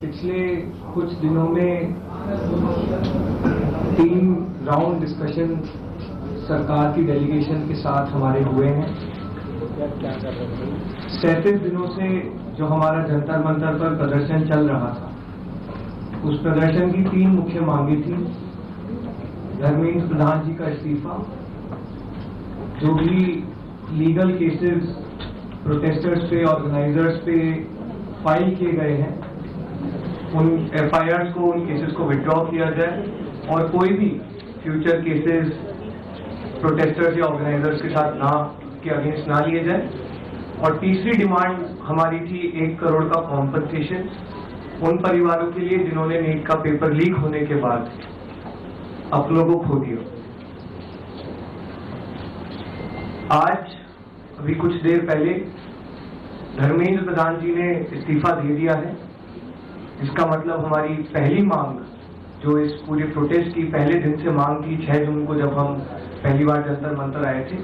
पिछले कुछ दिनों में 3 राउंड डिस्कशन सरकार की डेलीगेशन के साथ हमारे हुए हैं। 37 दिनों से जो हमारा जंतर मंतर पर प्रदर्शन चल रहा था, उस प्रदर्शन की 3 मुख्य मांगे थी। धर्मेंद्र प्रधान जी का इस्तीफा, जो भी लीगल केसेस प्रोटेस्टर्स पे, ऑर्गेनाइजर्स पे फाइल किए गए हैं, उन एफआईआर को, उन केसेस को विड्रॉ किया जाए और कोई भी फ्यूचर केसेस प्रोटेस्टर्स या ऑर्गेनाइजर्स के साथ के अगेंस्ट ना लिए जाए। और तीसरी डिमांड हमारी थी 1 करोड़ का कॉम्पनसेशन उन परिवारों के लिए जिन्होंने नीट का पेपर लीक होने के बाद अपनों को खो दिया। आज अभी कुछ देर पहले धर्मेंद्र प्रधान जी ने इस्तीफा दे दिया है। इसका मतलब हमारी पहली मांग, जो इस पूरे प्रोटेस्ट की पहले दिन से मांग थी, 6 जून को जब हम पहली बार जंतर मंतर आए थे,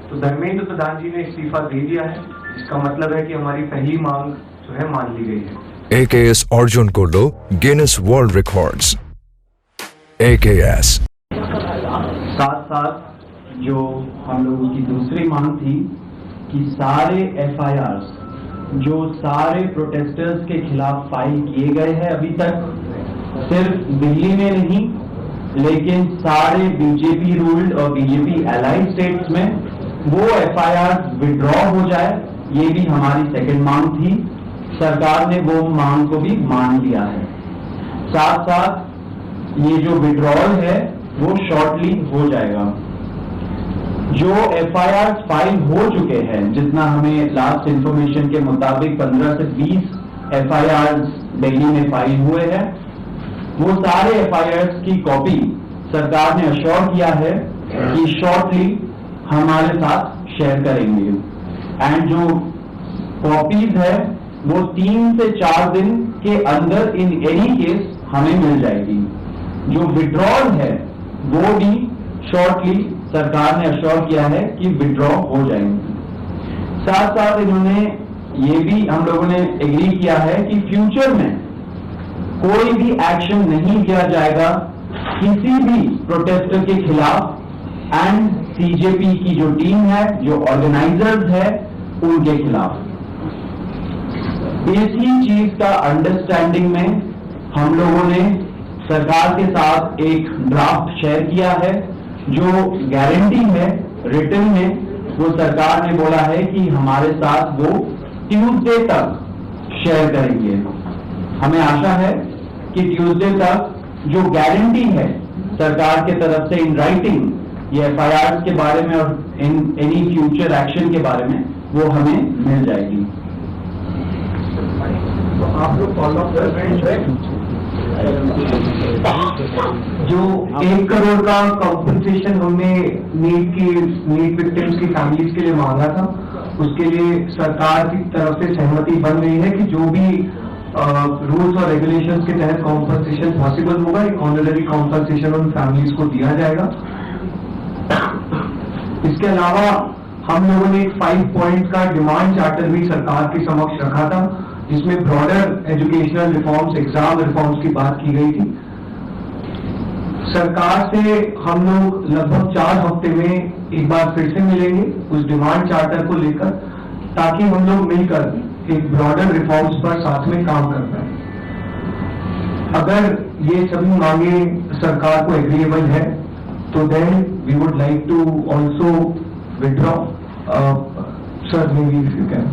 तो धर्मेंद्र प्रधान जी ने इस्तीफा दे दिया है। इसका मतलब है कि हमारी पहली मांग जो है मान ली गई है। AKS Arjun Kullu Guinness world records. AKS साथ साथ जो हम लोगों की दूसरी मांग थी कि सारे एफआईआर जो सारे प्रोटेस्टर्स के खिलाफ फाइल किए गए हैं अभी तक, सिर्फ दिल्ली में नहीं लेकिन सारे बीजेपी रूल्ड और बीजेपी एलाइड स्टेट्स में, वो एफआईआर विड्रॉ हो जाए। ये भी हमारी सेकंड मांग थी। सरकार ने वो मांग को भी मान लिया है। साथ साथ ये जो विड्रॉल है वो शॉर्टली हो जाएगा। जो एफआईआर फाइल हो चुके हैं, जितना हमें लास्ट इंफॉर्मेशन के मुताबिक 15 से 20 एफआईआर दिल्ली में फाइल हुए हैं, वो सारे एफआईआर की कॉपी सरकार ने अश्योर किया है कि शॉर्टली हमारे साथ शेयर करेंगे। एंड जो कॉपीज है वो 3 से 4 दिन के अंदर इन एनी केस हमें मिल जाएगी। जो विड्रॉल है वो भी शॉर्टली सरकार ने अश्योर किया है कि विड्रॉ हो जाएंगे। साथ साथ इन्होंने ये भी हम लोगों ने एग्री किया है कि फ्यूचर में कोई भी एक्शन नहीं किया जाएगा किसी भी प्रोटेस्टर के खिलाफ एंड सीजेपी की जो टीम है, जो ऑर्गेनाइजर्स है, उनके खिलाफ। इसी चीज का अंडरस्टैंडिंग में हम लोगों ने सरकार के साथ एक ड्राफ्ट शेयर किया है। जो गारंटी है रिटन में, वो सरकार ने बोला है कि हमारे साथ वो ट्यूसडे तक शेयर करेंगे। हमें आशा है कि ट्यूसडे तक जो गारंटी है सरकार के तरफ से इन राइटिंग ये एफआईआर के बारे में और इन एनी फ्यूचर एक्शन के बारे में, वो हमें मिल जाएगी। तो आप लोग फॉलो अप कर रहे हैं। जो 1 करोड़ का कॉम्पनसेशन हमने नीट विक्टिम्स की फैमिलीज के लिए मांगा था, उसके लिए सरकार की तरफ से सहमति बन गई है कि जो भी रूल्स और रेगुलेशंस के तहत कॉम्पनसेशन पॉसिबल होगा, एक ऑनररी कॉम्पनसेशन उन फैमिलीज को दिया जाएगा। इसके अलावा हम लोगों ने एक 5 पॉइंट का डिमांड चार्टर भी सरकार के समक्ष रखा था, जिसमें broader educational reforms, exam reforms की बात की गई थी। सरकार से हम लोग लगभग 4 हफ्ते में एक बार फिर से मिलेंगे उस डिमांड चार्टर को लेकर, ताकि हम लोग मिलकर एक ब्रॉडर रिफॉर्म्स पर साथ में काम कर पाए। अगर ये सभी मांगे सरकार को एग्रीएबल है, तो then we would like to also withdraw. Sir, maybe if you can.